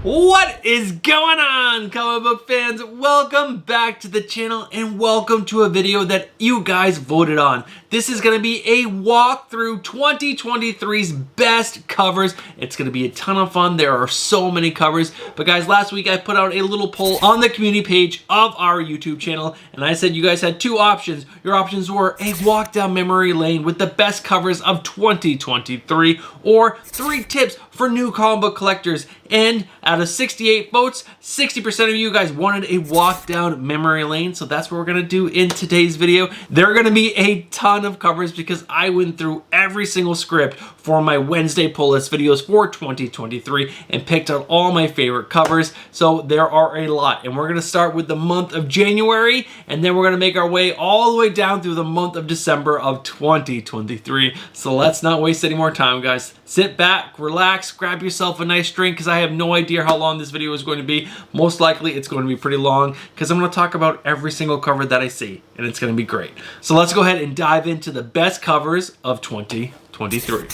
What is going on, comic book fans? Welcome back to the channel and welcome to a video that you guys voted on. This is going to be a walkthrough 2023's best covers. It's going to be a ton of fun. There are so many covers. But guys, last week I put out a little poll on the community page of our YouTube channel and I said you guys had two options. Your options were a walk down memory lane with the best covers of 2023 or 3 tips for new comic book collectors. And out of 68 votes, 60% of you guys wanted a walk down memory lane. So that's what we're gonna do in today's video. There are gonna be a ton of covers because I went through every single script for my Wednesday pull list videos for 2023 and picked out all my favorite covers. So there are a lot. And we're gonna start with the month of January and then we're gonna make our way all the way down through the month of December of 2023. So let's not waste any more time, guys. Sit back, relax, grab yourself a nice drink because I have no idea how long this video is going to be. Most likely it's going to be pretty long because I'm going to talk about every single cover that I see and it's going to be great. So let's go ahead and dive into the best covers of 2023.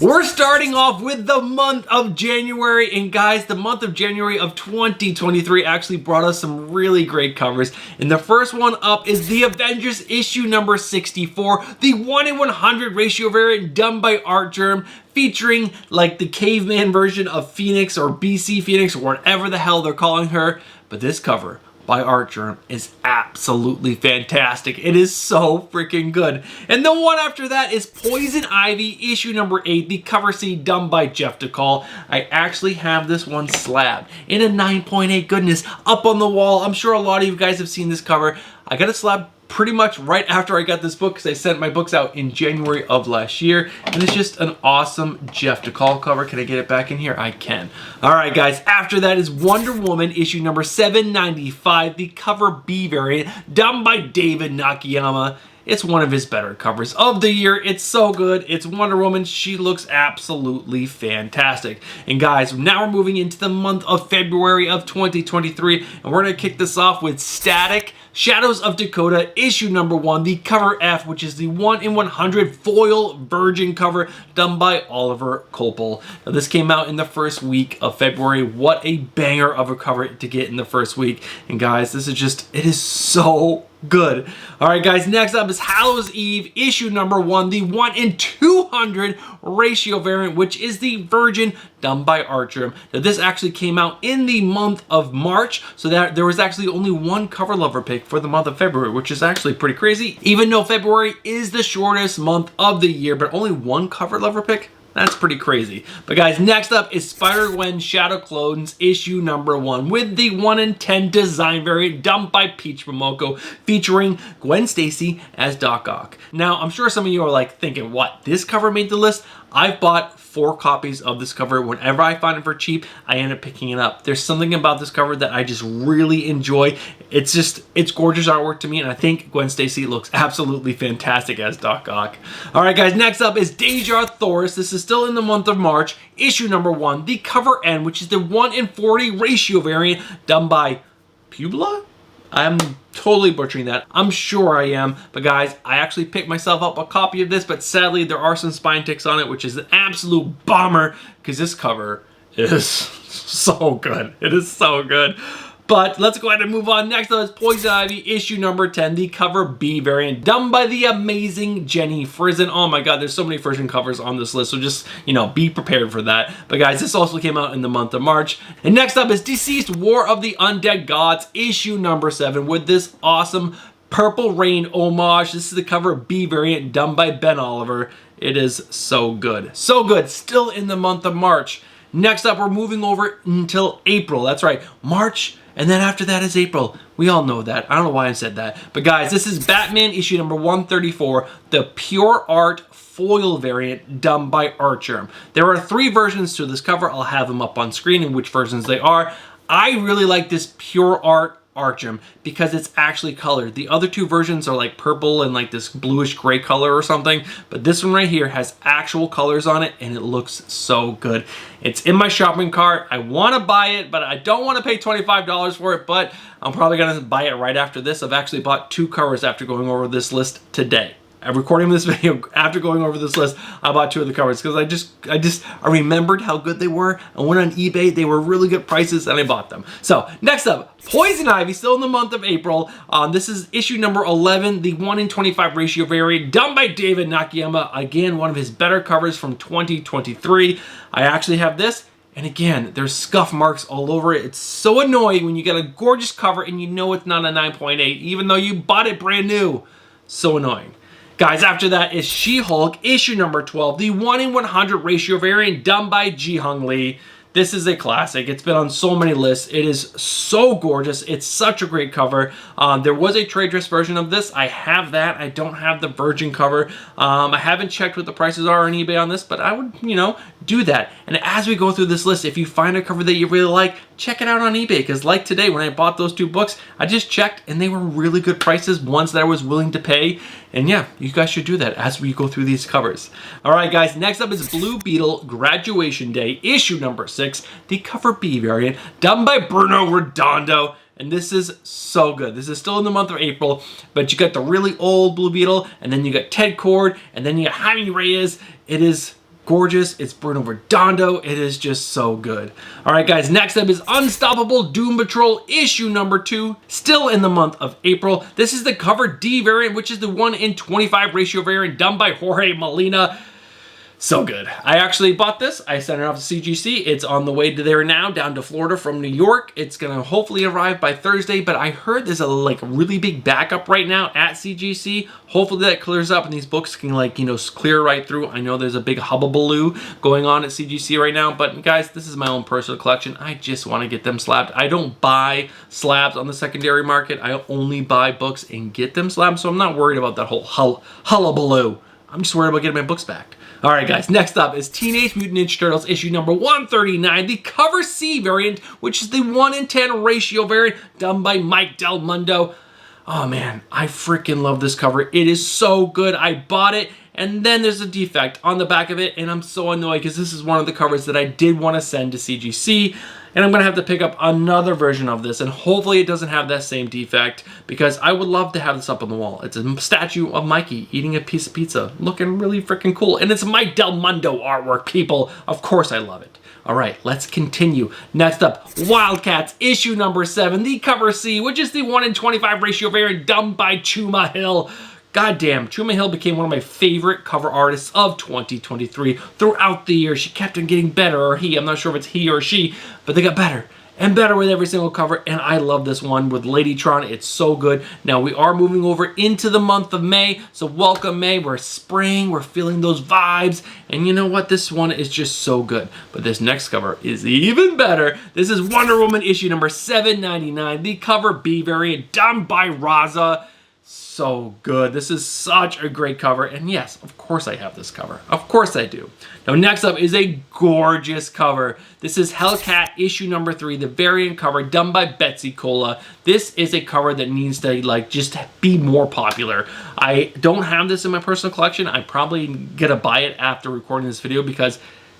We're starting off with the month of January, and guys, the month of January of 2023 actually brought us some really great covers. And the first one up is the Avengers issue number 64, the 1-in-100 ratio variant done by Artgerm, featuring like the caveman version of Phoenix or BC Phoenix or whatever the hell they're calling her. But this cover by Artgerm is absolutely fantastic. It is so freaking good. And the one after that is Poison Ivy issue number 8, the cover C done by Jeff DeCall. I actually have this one slabbed in a 9.8 goodness up on the wall. I'm sure a lot of you guys have seen this cover. I got it slabbed pretty much right after I got this book because I sent my books out in January of last year, and it's just an awesome Jeff DeCall cover. Can I get it back in here? I can. All right, guys, after that is Wonder Woman issue number 795, the cover B variant done by David Nakayama. It's one of his better covers of the year. It's so good. It's Wonder Woman. She looks absolutely fantastic. And guys, now we're moving into the month of February of 2023, and we're going to kick this off with Static Shadows of Dakota issue number 1, the cover F, which is the 1-in-100 foil virgin cover done by Oliver Kopel. Now this came out in the first week of February. What a banger of a cover to get in the first week. And guys, this is just, it is so good. All right, guys, next up is Hallows Eve issue number 1, the 1-in-200 ratio variant, which is the virgin done by Artgerm. Now this actually came out in the month of March, so that there was actually only one cover lover pick for the month of February, which is actually pretty crazy. Even though February is the shortest month of the year, but only one cover lover pick? That's pretty crazy. But guys, next up is Spider-Gwen Shadow Clones issue number 1 with the 1-in-10 design variant done by Peach Momoko, featuring Gwen Stacy as Doc Ock. Now, I'm sure some of you are like thinking, what, this cover made the list? I've bought 4 copies of this cover. Whenever I find it for cheap, I end up picking it up. There's something about this cover that I just really enjoy. It's gorgeous artwork to me, and I think Gwen Stacy looks absolutely fantastic as Doc Ock. All right, guys, next up is Deja Thoris. This is still in the month of March, issue number 1, the cover N, which is the 1-in-40 ratio variant done by Publa? I'm totally butchering that. I'm sure I am. But guys, I actually picked myself up a copy of this, but sadly there are some spine ticks on it, which is an absolute bummer because this cover is so good. It is so good. But let's go ahead and move on. Next up is Poison Ivy issue number 10, the cover B variant done by the amazing Jenny Frison. Oh my god, there's so many Frison covers on this list, so just, you know, be prepared for that. But guys, this also came out in the month of March. And next up is Deceased War of the Undead Gods issue number 7 with this awesome Purple Rain homage. This is the cover B variant done by Ben Oliver. It is so good. So good. Still in the month of March. Next up, we're moving over until April. That's right, March. And then after that is April. We all know that. I don't know why I said that. But guys, this is Batman issue number 134, the Pure Art foil variant done by Artgerm. There are 3 versions to this cover. I'll have them up on screen and which versions they are. I really like this Pure Art Artgerm because it's actually colored. The other 2 versions are like purple and like this bluish gray color or something, but this one right here has actual colors on it and it looks so good. It's in my shopping cart. I want to buy it, but I don't want to pay $25 for it, but I'm probably going to buy it right after this. I've actually bought 2 covers after going over this list today. I'm recording this video after going over this list. I bought 2 of the covers because I remembered how good they were. I went on eBay. They were really good prices and I bought them. So next up, Poison Ivy, still in the month of April. This is issue number 11, the 1 in 25 ratio variant, done by David Nakayama. Again, one of his better covers from 2023. I actually have this. And again, there's scuff marks all over it. It's so annoying when you get a gorgeous cover and you know it's not a 9.8, even though you bought it brand new. So annoying. Guys, after that is She-Hulk, issue number 12, the 1 in 100 ratio variant, done by Ji-Hung Lee. This is a classic. It's been on so many lists. It is so gorgeous. It's such a great cover. There was a trade dress version of this. I have that. I don't have the virgin cover. I haven't checked what the prices are on eBay on this, but I would, do that. And as we go through this list, if you find a cover that you really like, check it out on eBay. Because like today, when I bought those 2 books, I just checked and they were really good prices, ones that I was willing to pay. And yeah, you guys should do that as we go through these covers. All right, guys, next up is Blue Beetle Graduation Day, issue number 6, the cover B variant, done by Bruno Redondo. And this is so good. This is still in the month of April, but you got the really old Blue Beetle, and then you got Ted Kord, and then you got Jaime Reyes. It is gorgeous. It's Bruno Redondo. It is just so good. All right, guys, next up is Unstoppable Doom Patrol, issue number 2, still in the month of April. This is the cover D variant, which is the 1 in 25 ratio variant, done by Jorge Molina. So good. I actually bought this. I sent it off to CGC. It's on the way to there now, down to Florida from New York. It's going to hopefully arrive by Thursday, but I heard there's a really big backup right now at CGC. Hopefully that clears up and these books can clear right through. I know there's a big hubbubaloo going on at CGC right now, but guys, this is my own personal collection. I just want to get them slabbed. I don't buy slabs on the secondary market. I only buy books and get them slabbed, so I'm not worried about that whole hullabaloo. I'm just worried about getting my books back. All right, guys, next up is Teenage Mutant Ninja Turtles issue number 139, the cover C variant, which is the 1 in 10 ratio variant, done by Mike Del Mundo. Oh man, I freaking love this cover. It is so good. I bought it, and then there's a defect on the back of it, and I'm so annoyed because this is one of the covers that I did want to send to CGC, and I'm going to have to pick up another version of this, and hopefully it doesn't have that same defect, because I would love to have this up on the wall. It's a statue of Mikey eating a piece of pizza, looking really freaking cool, and it's Mike Del Mundo artwork, people. Of course I love it. All right, let's continue. Next up, Wildcats, issue number 7, the cover C, which is the 1 in 25 ratio variant, done by Chuma Hill. Goddamn, Chuma Hill became one of my favorite cover artists of 2023. Throughout the year, she kept on getting better, or he, I'm not sure if it's he or she, but they got better and better with every single cover, and I love this one with Ladytron. It's so good. Now, we are moving over into the month of May, so welcome May. We're spring, we're feeling those vibes, and you know what? This one is just so good. But this next cover is even better. This is Wonder Woman issue number 799, the cover B variant, done by Raza. So good. This is such a great cover, and yes, of course I have this cover. Of course I do. Now next up is a gorgeous cover. This is Hellcat issue number 3, the variant cover done by Betsy Cola. This is a cover that needs to just be more popular. I don't have this in my personal collection. I'm probably gonna buy it after recording this video because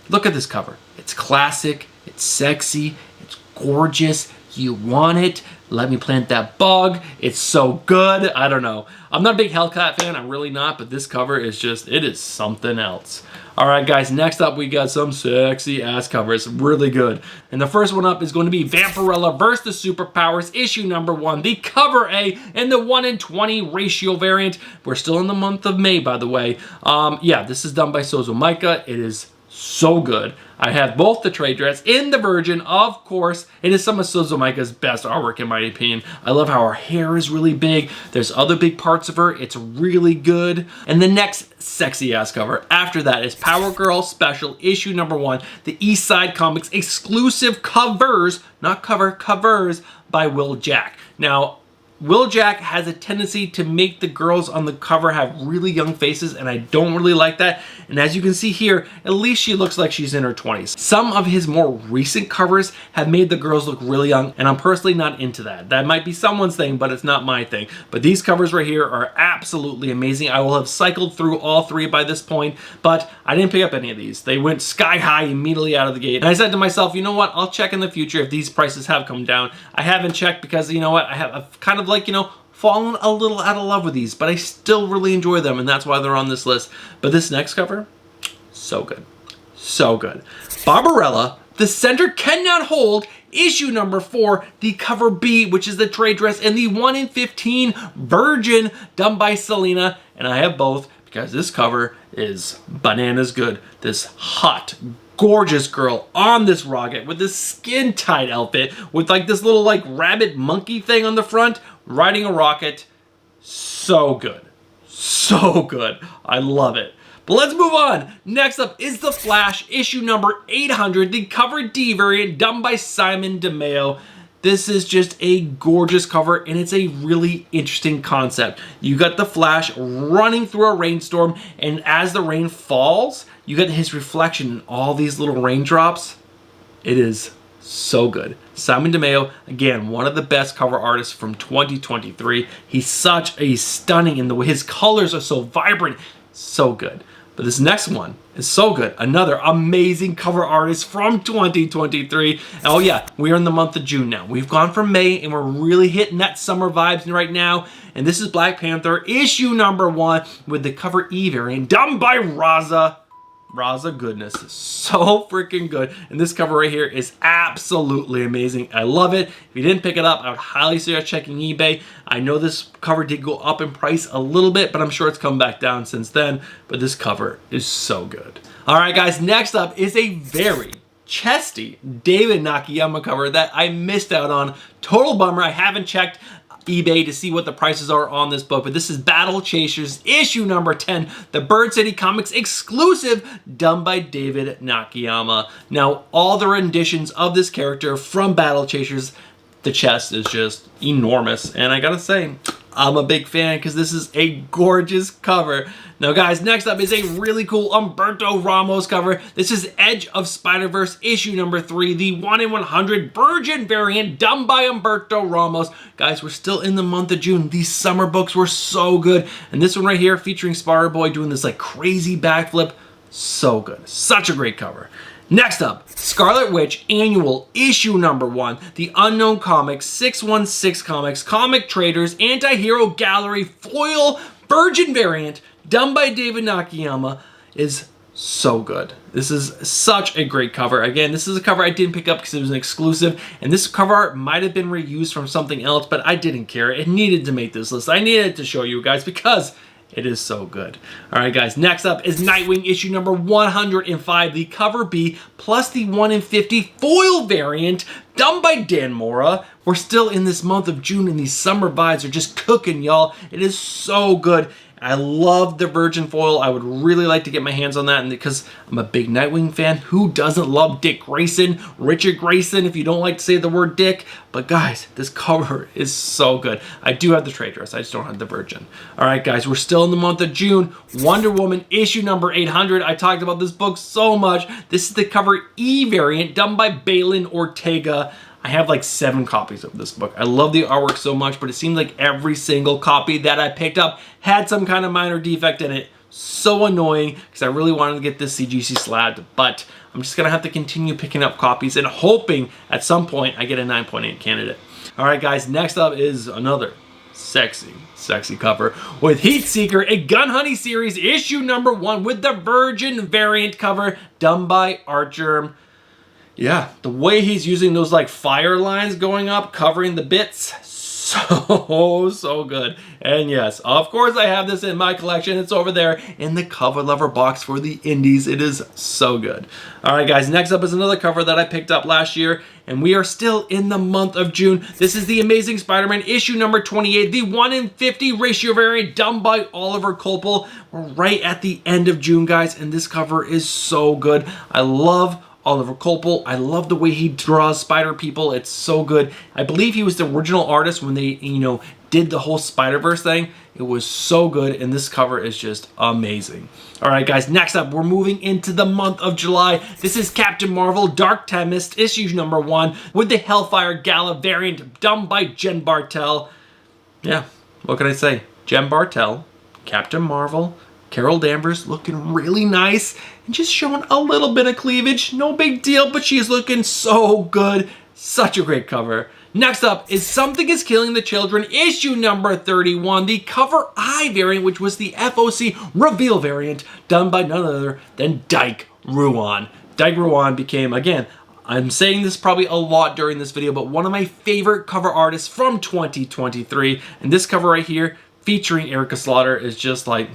look at this cover. It's classic, it's sexy, it's gorgeous. You want it. Let me plant that bug. It's so good. I don't know. I'm not a big Hellcat fan. I'm really not. But this cover is just, it is something else. All right, guys. Next up, we got some sexy ass covers. Really good. And the first one up is going to be Vampirella vs. the Superpowers issue number 1. The cover A and the 1 in 20 ratio variant. We're still in the month of May, by the way. Yeah, this is done by Sozo Micah. It is so good. I have both the trade dress and the virgin, of course. It is some of Sozo Micah's best artwork, in my opinion. I love how her hair is really big. There's other big parts of her. It's really good. And the next sexy ass cover after that is Power Girl Special issue number 1, the East Side Comics exclusive covers, not cover, covers by Will Jack. Now, Will Jack has a tendency to make the girls on the cover have really young faces, and I don't really like that. And as you can see here, at least she looks like she's in her 20s. Some of his more recent covers have made the girls look really young, and I'm personally not into that. That might be someone's thing, but it's not my thing. But these covers right here are absolutely amazing. I will have cycled through all 3 by this point, but I didn't pick up any of these. They went sky high immediately out of the gate. And I said to myself, you know what? I'll check in the future if these prices have come down. I haven't checked because, you know what? I have kind of fallen a little out of love with these, but I still really enjoy them, and that's why they're on this list. But this next cover, so good. So good. Barbarella, The Center Cannot Hold, issue number 4, the cover B, which is the trade dress, and the 1 in 15 Virgin, done by Selena. And I have both because this cover is bananas good. This hot, gorgeous girl on this rocket with this skin-tight outfit with like this little like rabbit monkey thing on the front, riding a rocket. So good. So good. I love it. But let's move on. Next up is The Flash, issue number 800, the cover D variant, done by Simon DeMeo. This is just a gorgeous cover, and it's a really interesting concept. You got the Flash running through a rainstorm, and as the rain falls, you get his reflection in all these little raindrops. It is so good. Simon DeMeo, again, one of the best cover artists from 2023. He's such a stunning, and the way his colors are so vibrant, so good. But this next one is so good. Another amazing cover artist from 2023. Oh yeah, we are in the month of June now. We've gone from May and we're really hitting that summer vibes right now. And this is Black Panther issue number 1 with the cover E variant, done by Raza. Raza goodness, so freaking good. And this cover right here is absolutely amazing. I love it. If you didn't pick it up, I would highly suggest checking eBay. I know this cover did go up in price a little bit, but I'm sure it's come back down since then. But this cover is so good. All right, guys, next up is a very chesty David Nakayama cover that I missed out on. Total bummer. I haven't checked eBay to see what the prices are on this book, but this is Battle Chasers issue number 10, the Bird City Comics exclusive, done by David Nakayama. Now, all the renditions of this character from Battle Chasers, the chest is just enormous, and I gotta say, I'm a big fan because this is a gorgeous cover. Now guys, next up is a really cool Humberto Ramos cover. This is Edge of Spider-Verse issue number 3, the 1 in 100 Virgin variant, done by Humberto Ramos. Guys, we're still in the month of June. These summer books were so good. And this one right here featuring Spider-Boy doing this like crazy backflip. So good. Such a great cover. Next up, Scarlet Witch Annual issue number 1, the Unknown Comics, 616 Comics, Comic Traders, Anti-Hero Gallery foil Virgin variant, done by David Nakayama, is so good. This is such a great cover. Again, this is a cover I didn't pick up because it was an exclusive, and this cover art might have been reused from something else, but I didn't care. It needed to make this list. I needed to show you guys because it is so good. All right, guys, next up is Nightwing issue number 105, the cover B, plus the 1 in 50 foil variant, done by Dan Mora. We're still in this month of June, and these summer vibes are just cooking, y'all. It is so good. I love the Virgin foil. I would really like to get my hands on that, and because I'm a big Nightwing fan. Who doesn't love Dick Grayson? Richard Grayson, if you don't like to say the word Dick. But guys, this cover is so good. I do have the trade dress. I just don't have the Virgin. All right, guys, we're still in the month of June. Wonder Woman issue number 800. I talked about this book so much. This is the cover E variant, done by Balin Ortega. I have like 7 copies of this book. I love the artwork so much, but it seems like every single copy that I picked up had some kind of minor defect in it. So annoying, because I really wanted to get this CGC slabbed, but I'm just gonna have to continue picking up copies and hoping at some point I get a 9.8 candidate. All right, guys, next up is another sexy cover with Heatseeker, a Gun Honey series issue number 1 with the Virgin variant cover, done by Archer. Yeah, the way he's using those like fire lines going up, covering the bits, so good. And yes, of course I have this in my collection. It's over there in the cover lover box for the indies. It is so good. All right, guys, next up is another cover that I picked up last year, and we are still in the month of June. This is the Amazing Spider-Man issue number 28, the 1 in 50 ratio variant, done by Oliver Copel. We're right at the end of June, guys, and this cover is so good. I love Oliver Copel. I love the way he draws spider people. It's so good. I believe he was the original artist when they, did the whole Spider-Verse thing. It was so good, and this cover is just amazing. All right, guys, next up, we're moving into the month of July. This is Captain Marvel Dark Tempest, issue number 1, with the Hellfire Gala variant, done by Jen Bartel. Yeah, what can I say? Jen Bartel, Captain Marvel, Carol Danvers looking really nice and just showing a little bit of cleavage. No big deal, but she's looking so good. Such a great cover. Next up is Something is Killing the Children, issue number 31, the cover I variant, which was the FOC reveal variant, done by none other than Dyke Ruan. Dyke Ruan became, again, I'm saying this probably a lot during this video, but one of my favorite cover artists from 2023. And this cover right here, featuring Erica Slaughter, is just like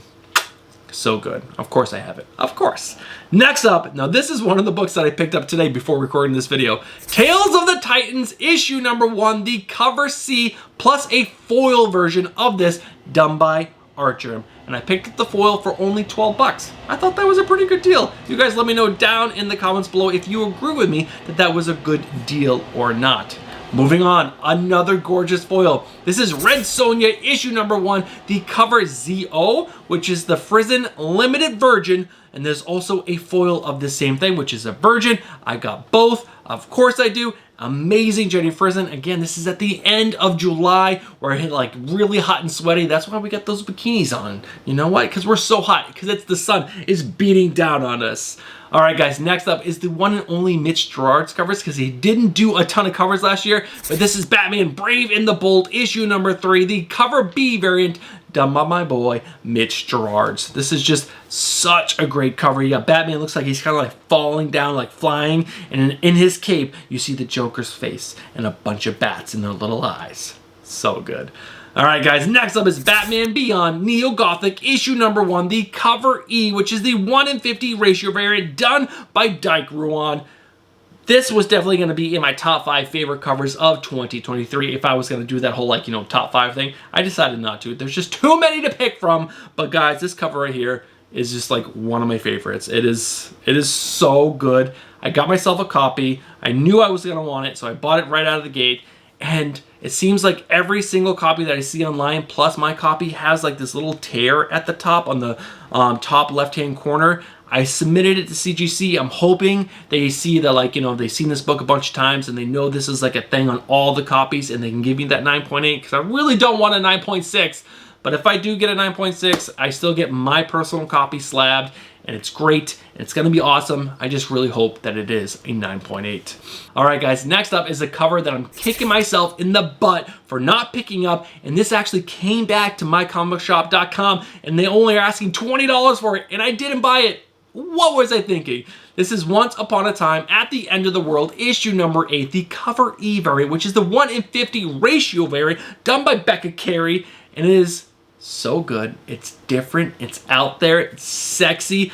so good. Of course I have it. Of course. Next up, now this is one of the books that I picked up today before recording this video. Tales of the Titans, issue number 1, the cover C, plus a foil version of this, done by Archer. And I picked up the foil for only 12 bucks. I thought that was a pretty good deal. You guys let me know down in the comments below if you agree with me that that was a good deal or not. Moving on, another gorgeous foil. This is Red Sonja, issue number 1, the cover ZO, which is the Frizzen limited version, and there's also a foil of the same thing, which is a virgin. I got both, of course I do. Amazing Jenny Frizzen. Again, this is at the end of July, where it hit like really hot and sweaty. That's why we got those bikinis on. You know why? Because we're so hot, because it's the sun is beating down on us. All right, guys, next up is the one and only Mitch Gerads covers, because he didn't do a ton of covers last year, but this is Batman Brave and the Bold, issue number 3, the cover B variant, done by my boy, Mitch Gerads. This is just such a great cover. You got Batman, looks like he's kind of like falling down, like flying, and in his cape, you see the Joker's face and a bunch of bats in their little eyes. So good. All right, guys, next up is Batman Beyond Neo-Gothic, issue number 1, the cover E, which is the 1:50 ratio variant, done by Dyke Ruan. This was definitely going to be in my top 5 favorite covers of 2023 if I was going to do that whole, like, you know, top 5 thing. I decided not to. There's just too many to pick from. But, guys, this cover right here is just, like, one of my favorites. It is so good. I got myself a copy. I knew I was going to want it, so I bought it right out of the gate. And it seems like every single copy that I see online, plus my copy, has like this little tear at the top on the top left-hand corner. I submitted it to CGC. I'm hoping they see that, like, you know, they've seen this book a bunch of times and they know this is like a thing on all the copies and they can give me that 9.8, because I really don't want a 9.6. But if I do get a 9.6, I still get my personal copy slabbed, and it's great, and it's gonna be awesome. I just really hope that it is a 9.8. All right, guys, next up is a cover that I'm kicking myself in the butt for not picking up, and this actually came back to mycomicshop.com, and they only are asking $20 for it, and I didn't buy it. What was I thinking? This is Once Upon a Time at the End of the World, issue number 8, the cover E variant, which is the 1:50 ratio variant, done by Becca Carey, and it is so good. It's different, it's out there, it's sexy,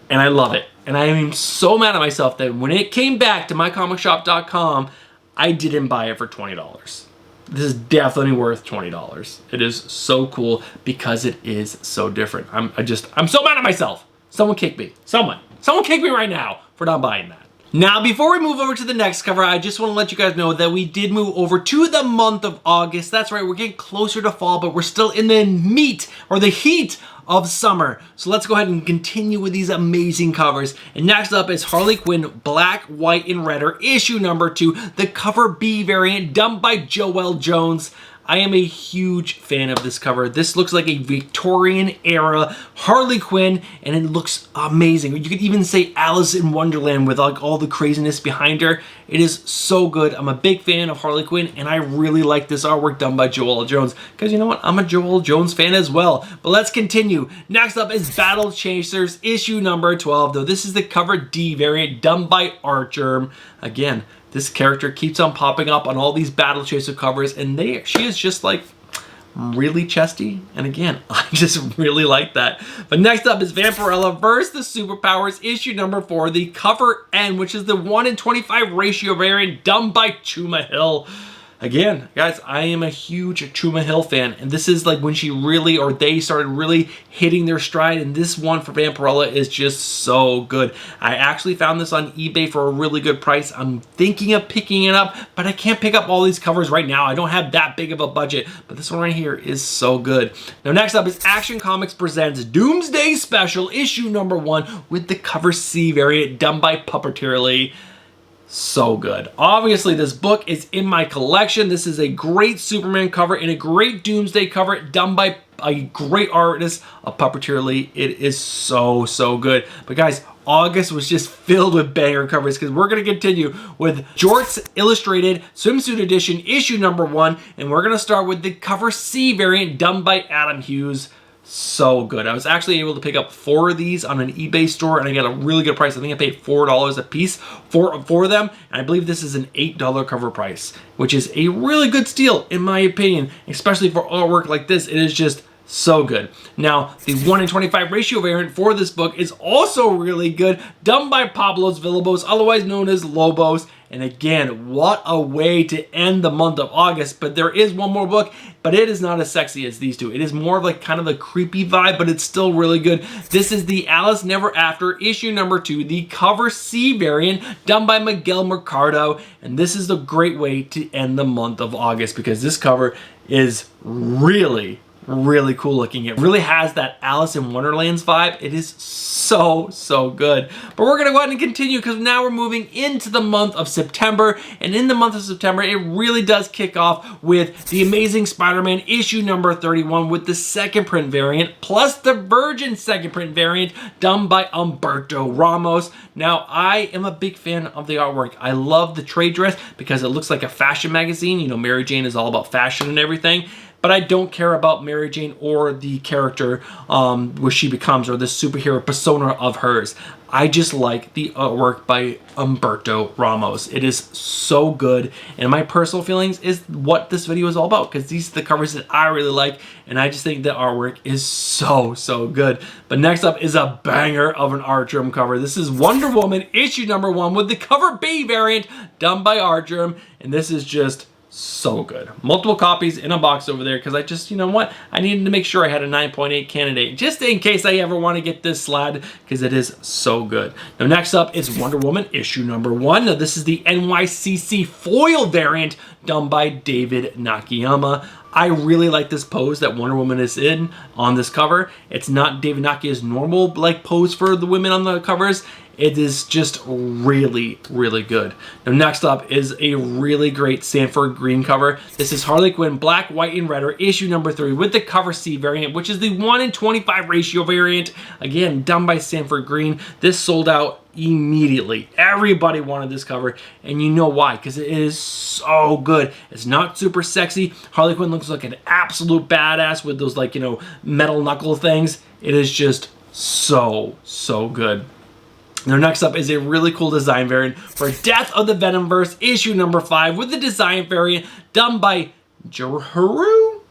and I love it. And I am so mad at myself that when it came back to mycomicshop.com, I didn't buy it for $20. This is definitely worth $20. It is so cool because it is so different. I'm so mad at myself. Someone kick me. Someone kick me right now for not buying that. Now, before we move over to the next cover, I just want to let you guys know that we did move over to the month of August. That's right, we're getting closer to fall, but we're still in the meat or the heat of summer. So let's go ahead and continue with these amazing covers. And next up is Harley Quinn Black, White, and Redder, issue number 2, the cover B variant, done by Joelle Jones. I am a huge fan of this cover. This looks like a Victorian era Harley Quinn, and it looks amazing. You could even say Alice in Wonderland with like all the craziness behind her. It is so good. I'm a big fan of Harley Quinn, and I really like this artwork done by Joelle Jones, because you know what? I'm a Joelle Jones fan as well. But let's continue. Next up is Battle Chasers, issue number 12, though this is the cover D variant, done by Archer. Again, this character keeps on popping up on all these Battle Chaser covers, and she is just like really chesty. And again, I just really like that. But next up is Vampirella vs. the Superpowers, issue number 4, the cover N, which is the 1:25 ratio variant, done by Chuma Hill. Again, guys, I am a huge Chuma Hill fan, and this is like when she really, or they started really hitting their stride, and this one for Vampirella is just so good. I actually found this on eBay for a really good price. I'm thinking of picking it up, but I can't pick up all these covers right now. I don't have that big of a budget, but this one right here is so good. Now, next up is Action Comics presents Doomsday Special, issue number 1, with the cover C variant, done by Puppeteerly. So good. Obviously, this book is in my collection. This is a great Superman cover and a great Doomsday cover done by a great artist of Puppeteerly. It is so good. But guys, August was just filled with banger covers because we're going to continue with Jorts Illustrated Swimsuit Edition issue number 1, and we're going to start with the cover C variant done by Adam Hughes. So good. I was actually able to pick up 4 of these on an eBay store, and I got a really good price. I think I paid $4 a piece for them, and I believe this is an $8 cover price, which is a really good steal in my opinion, especially for artwork like this. It is just so good. Now, the 1:25 ratio variant for this book is also really good, done by Pablos Villalobos, otherwise known as Lobos. And again, what a way to end the month of August. But there is one more book, but it is not as sexy as these two. It is more of like kind of a creepy vibe, but it's still really good. This is the Alice Never After issue number 2, the cover C variant, done by Miguel Mercado. And this is a great way to end the month of August because this cover is really cool looking. It really has that Alice in Wonderland's vibe. It is so good. But we're gonna go ahead and continue because now we're moving into the month of September, and in the month of September it really does kick off with the Amazing Spider-Man issue number 31 with the second print variant plus the Virgin second print variant done by Humberto Ramos. Now, I am a big fan of the artwork. I love the trade dress because it looks like a fashion magazine. You know, Mary Jane is all about fashion and everything. But I don't care about Mary Jane or the character where she becomes, or the superhero persona of hers. I just like the artwork by Humberto Ramos. It is so good, and my personal feelings is what this video is all about because these are the covers that I really like, and I just think the artwork is so good. But next up is a banger of an Artgerm cover. This is Wonder Woman issue number 1 with the cover B variant done by Artgerm, and this is just so good. Multiple copies in a box over there because I just, you know what, I needed to make sure I had a 9.8 candidate just in case I ever want to get this slide because it is so good. Now next up is Wonder Woman issue number 1. Now this is the NYCC foil variant done by David Nakayama. I really like this pose that Wonder Woman is in on this cover. It's not David Nakayama's normal like pose for the women on the covers. It is just really good. Now next up is a really great Sanford Green cover. This is Harley Quinn Black, White, and Red, or issue number 3 with the cover C variant, which is the 1:25 ratio variant. Again, done by Sanford Green. This sold out immediately. Everybody wanted this cover, and you know why, because it is so good. It's not super sexy. Harley Quinn looks like an absolute badass with those, like, you know, metal knuckle things. It is just so good. Now next up is a really cool design variant for Death of the Venomverse issue number 5 with the design variant done by Haru.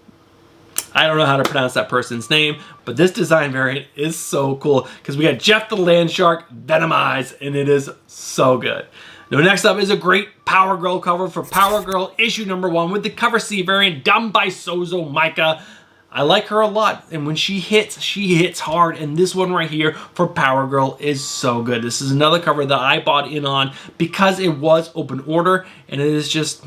I don't know how to pronounce that person's name, but this design variant is so cool because we got Jeff the Land Shark Venomized, and it is so good. Now next up is a great Power Girl cover for Power Girl issue number 1 with the cover C variant done by Sozo Micah. I like her a lot, and when she hits hard, and this one right here for Power Girl is so good. This is another cover that I bought in on because it was open order, and it is just,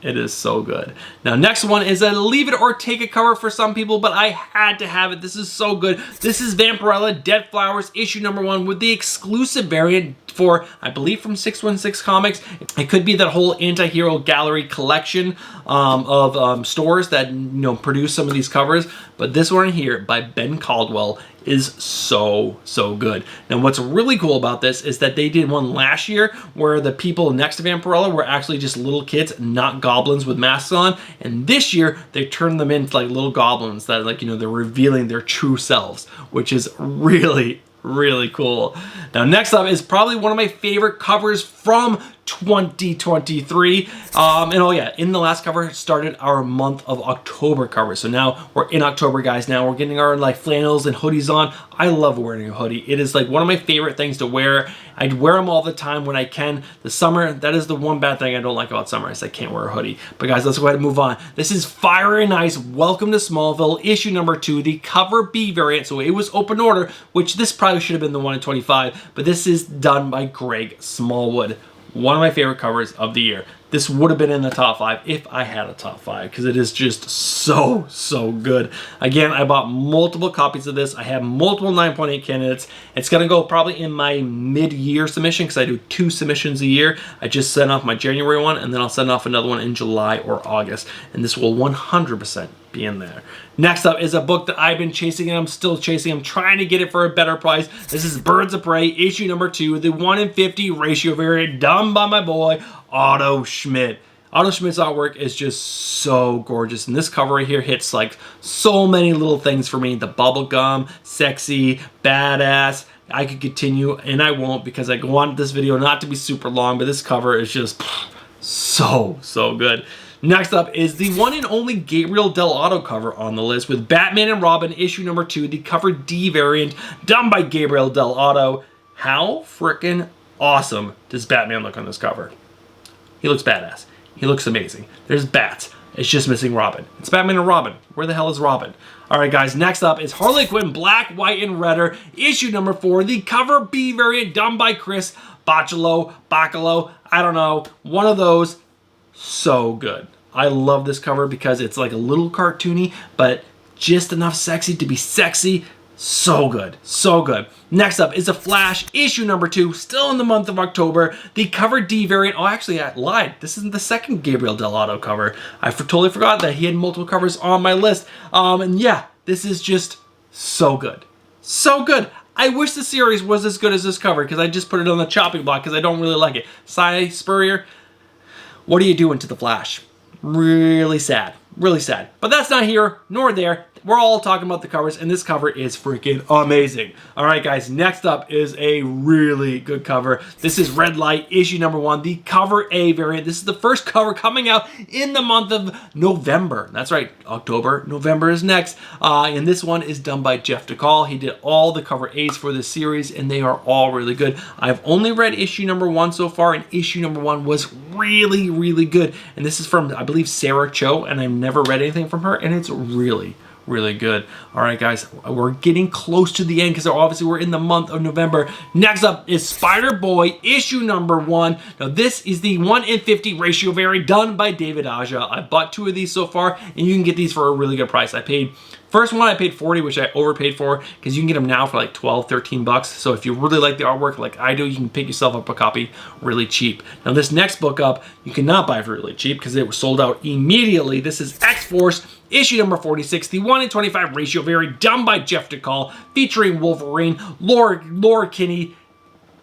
it is so good. Now next one is a Leave It or Take It cover for some people, but I had to have it. This is so good. This is Vampirella Dead Flowers issue number 1 with the exclusive variant for, I believe, from 616 Comics. It could be that whole anti-hero gallery collection of stores that, you know, produce some of these covers, but this one here by Ben Caldwell is so good. Now what's really cool about this is that they did one last year where the people next to Vampirella were actually just little kids, not goblins with masks on, and this year they turned them into like little goblins that, like, you know, they're revealing their true selves, which is really cool. Now next up is probably one of my favorite covers from 2023. And oh yeah, in the last cover started our month of October cover. So now we're in October, guys. Now we're getting our like flannels and hoodies on. I love wearing a hoodie. It is like one of my favorite things to wear. I wear them all the time when I can. The summer, that is the one bad thing I don't like about summer is I can't wear a hoodie. But guys, let's go ahead and move on. This is Fire and Ice Welcome to Smallville issue number 2, the cover B variant. So it was open order, which this probably should have been the 1:25, but this is done by Greg Smallwood. One of my favorite covers of the year. this would have been in the top 5 if I had a top 5, because it is just so good. Again, I bought multiple copies of this. I have multiple 9.8 candidates. It's going to go probably in my mid-year submission, because I do 2 submissions a year. I just sent off my January one, and then I'll send off another one in July or August, and this will 100% be in there. Next up is a book that I've been chasing, and I'm still chasing. I'm trying to get it for a better price. This is Birds of Prey, issue number 2, the 1 in 50 ratio variant, done by my boy Otto Schmidt. Otto Schmidt's artwork is just so gorgeous, and this cover right here hits like so many little things for me. The bubblegum, sexy, badass. I could continue, and I won't, because I want this video not to be super long, but this cover is just so good. Next up is the one and only Gabriel Dell'Otto cover on the list, with Batman and Robin issue number 2, the cover D variant, done by Gabriel Dell'Otto. How freaking awesome does Batman look on this cover? He looks badass. He looks amazing. There's bats. It's just missing Robin. It's Batman and Robin. Where the hell is Robin? All right, guys, next up is Harley Quinn Black, White, and Redder, issue number 4, the cover B variant, done by Chris Bachalo, I don't know, one of those. So good. I love this cover because it's like a little cartoony, but just enough sexy to be sexy. So good. So good. Next up is The Flash, issue number 2, still in the month of October. The cover D variant. Oh, actually, I lied. This isn't the second Gabriel Dell'Otto cover. I totally forgot that he had multiple covers on my list. And yeah, this is just so good. So good. I wish the series was as good as this cover, because I just put it on the chopping block because I don't really like it. Cy Spurrier, what are you doing to The Flash? Really sad. Really sad. But that's not here nor there. We're all talking about the covers, and this cover is freaking amazing. All right, guys, next up is a really good cover. This is Red Light, issue number 1, the cover A variant. This is the first cover coming out in the month of November. That's right, October. November is next. And this one is done by Jeff DeCall. He did all the cover A's for this series, and they are all really good. I've only read issue number 1 so far, and issue number 1 was really good. And this is from, I believe, Sarah Cho, and I've never read anything from her, and it's really good. All right, guys, we're getting close to the end, because obviously we're in the month of November. Next up is Spider-Boy, issue number 1. Now, this is the 1 in 50 ratio variant, done by David Aja. I bought 2 of these so far, and you can get these for a really good price. First one I paid $40, which I overpaid for, because you can get them now for like 12, 13 bucks. So if you really like the artwork like I do, you can pick yourself up a copy really cheap. Now, this next book up, you cannot buy for really cheap, because it was sold out immediately. This is X-Force, issue number 46, the 1 in 25 ratio variant, done by Jeff DeCall, featuring Wolverine, Laura Kinney.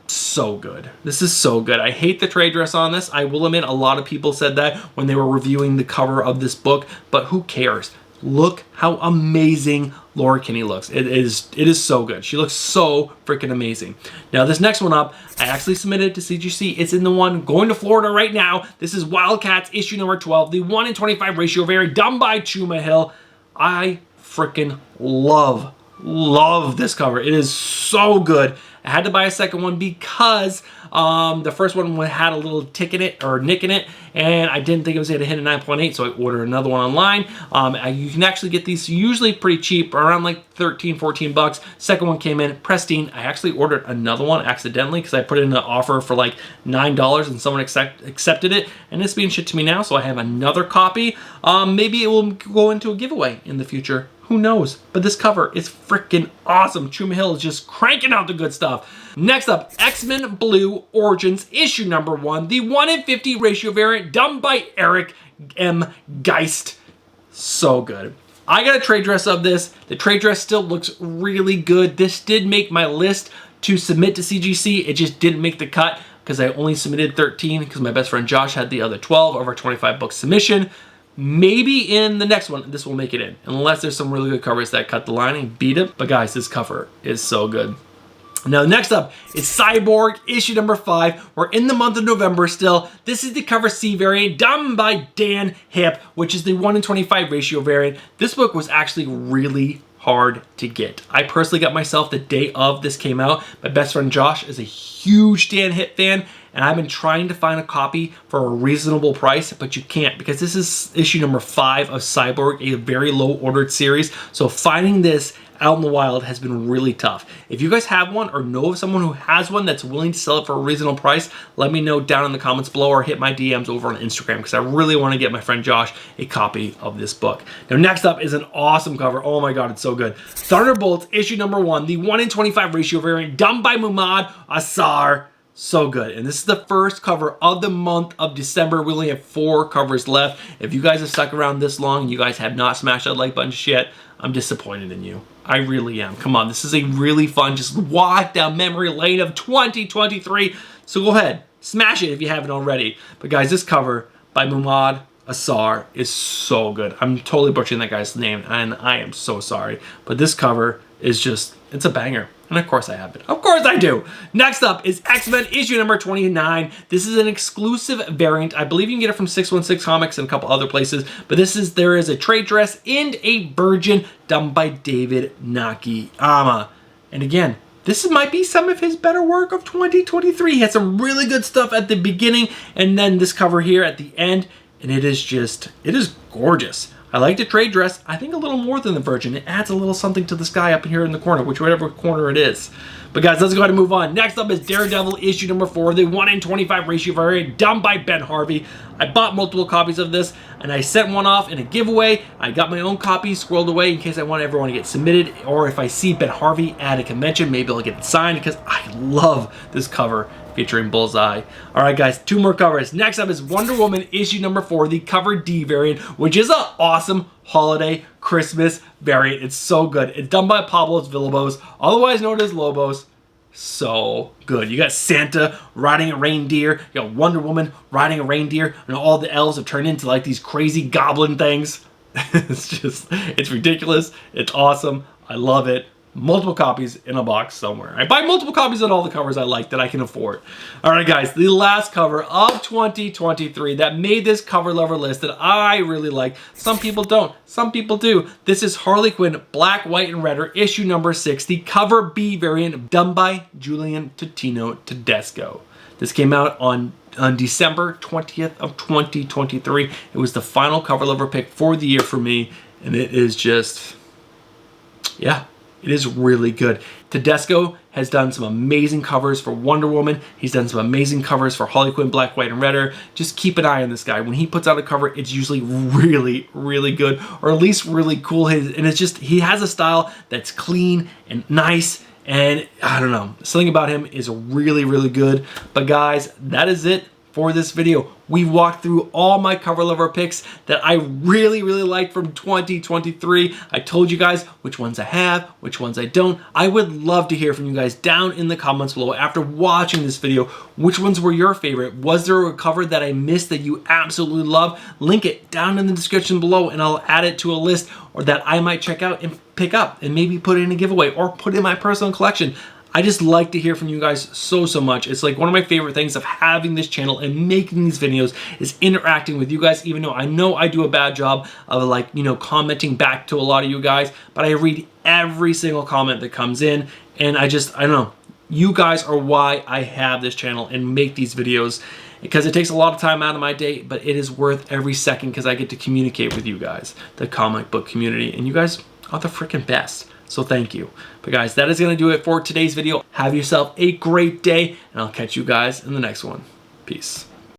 So good. This is so good. I hate the trade dress on this. I will admit, a lot of people said that when they were reviewing the cover of this book, but who cares? Look how amazing Laura Kinney looks. It is so good. She looks so freaking amazing. Now, this next one up, I actually submitted it to CGC. It's in the one going to Florida right now. This is Wildcats, issue number 12, the 1 in 25 ratio variant, done by Chuma Hill. I freaking love this cover. It is so good. I had to buy a second one because the first one had a little tick in it, or nick in it, and I didn't think it was going to hit a 9.8, so I ordered another one online. You can actually get these usually pretty cheap, around like 13, 14 bucks. Second one came in pristine. I actually ordered another one accidentally, because I put in an offer for like $9 and someone accepted it, and it's being shipped to me now, so I have another copy. Maybe it will go into a giveaway in the future. Who knows? But this cover is freaking awesome. Chuma Hill is just cranking out the good stuff. Next up, X-Men Blue Origins, issue number 1, the 1 in 50 ratio variant, done by Eric M. Geist. So good. I got a trade dress of this. The trade dress still looks really good. This did make my list to submit to CGC. It just didn't make the cut, because I only submitted 13, because my best friend Josh had the other 12 of our 25 book submission. Maybe in the next one, this will make it in, unless there's some really good covers that cut the line and beat it. But guys, this cover is so good. Now, next up is Cyborg, issue number 5. We're in the month of November still. This is the cover C variant, done by Dan Hipp, which is the 1 in 25 ratio variant. This book was actually really hard to get. I personally got myself the day of this came out. My best friend Josh is a huge Dan Hipp fan, and I've been trying to find a copy for a reasonable price, but you can't, because this is issue number 5 of Cyborg, a very low ordered series. So finding this out in the wild has been really tough. If you guys have one or know of someone who has one that's willing to sell it for a reasonable price, let me know down in the comments below or hit my DMs over on Instagram, because I really want to get my friend Josh a copy of this book. Now, next up is an awesome cover. Oh my God, it's so good. Thunderbolts, issue number 1, the 1 in 25 ratio variant, done by Muhammad Asar. So good. And this is the first cover of the month of December. We only have 4 covers left. If you guys have stuck around this long and you guys have not smashed that like button just yet, I'm disappointed in you. I really am. Come on, this is a really fun, just walk down memory lane of 2023. So go ahead, smash it if you haven't already. But guys, this cover by Muhammad Asar is so good. I'm totally butchering that guy's name, and I am so sorry. But this cover is just, it's a banger. And of course I have it. Of course I do. Next up is X-Men issue number 29. This is an exclusive variant. I believe you can get it from 616 Comics and a couple other places. But there is a trade dress and a virgin done by David Nakayama. And again, this might be some of his better work of 2023. He had some really good stuff at the beginning, and then this cover here at the end. And it is gorgeous. I like the trade dress. I think a little more than the virgin. It adds a little something to this guy up here in the corner, whatever corner it is. But guys, let's go ahead and move on. Next up is Daredevil issue number 4, the 1 in 25 ratio variant, done by Ben Harvey. I bought multiple copies of this, and I sent one off in a giveaway. I got my own copy squirreled away in case I want everyone to get submitted, or if I see Ben Harvey at a convention, maybe I'll get it signed, because I love this cover featuring Bullseye. All right, guys, 2 more covers. Next up is Wonder Woman issue number 4, the cover D variant, which is an awesome holiday Christmas variant. It's so good. It's done by Pablos Villalobos, otherwise known as Lobos. So good. You got Santa riding a reindeer, you got Wonder Woman riding a reindeer, and all the elves have turned into like these crazy goblin things. It's ridiculous. It's awesome. I love it. Multiple copies in a box somewhere. I buy multiple copies of all the covers I like that I can afford. All right, guys, the last cover of 2023 that made this cover lover list that I really like. Some people don't, some people do. This is Harley Quinn Black, White, and Red, issue number 6, the cover B variant, done by Julian Totino Tedesco. This came out on December 20th of 2023. It was the final cover lover pick for the year for me, and it is just, yeah. It is really good. Tedesco has done some amazing covers for Wonder Woman. He's done some amazing covers for Harley Quinn, Black, White, and Red. Just keep an eye on this guy. When he puts out a cover, it's usually really, really good, or at least really cool. And it's just, he has a style that's clean and nice, and I don't know, something about him is really, really good. But guys, that is it for this video. We walked through all my cover lover picks that I really, really liked from 2023. I told you guys which ones I have, which ones I don't. I would love to hear from you guys down in the comments below after watching this video. Which ones were your favorite? Was there a cover that I missed that you absolutely love? Link it down in the description below and I'll add it to a list, or that I might check out and pick up and maybe put it in a giveaway or put in my personal collection. I just like to hear from you guys so much. It's like one of my favorite things of having this channel and making these videos is interacting with you guys, even though I know I do a bad job of, like, you know, commenting back to a lot of you guys, but I read every single comment that comes in, and I don't know. You guys are why I have this channel and make these videos, because it takes a lot of time out of my day, but it is worth every second because I get to communicate with you guys, the comic book community, and you guys are the freaking best. So thank you. But guys, that is going to do it for today's video. Have yourself a great day, and I'll catch you guys in the next one. Peace.